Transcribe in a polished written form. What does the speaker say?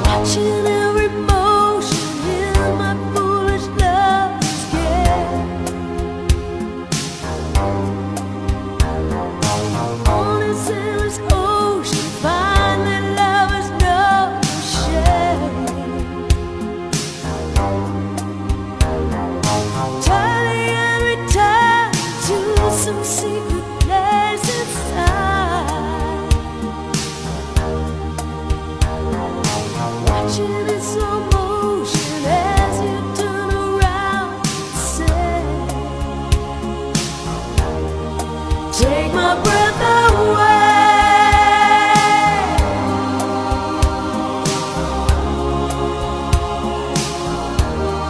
Watching every motion in my foolish love scared. On this endless ocean, finally lovers know shame. Turning every time to some secret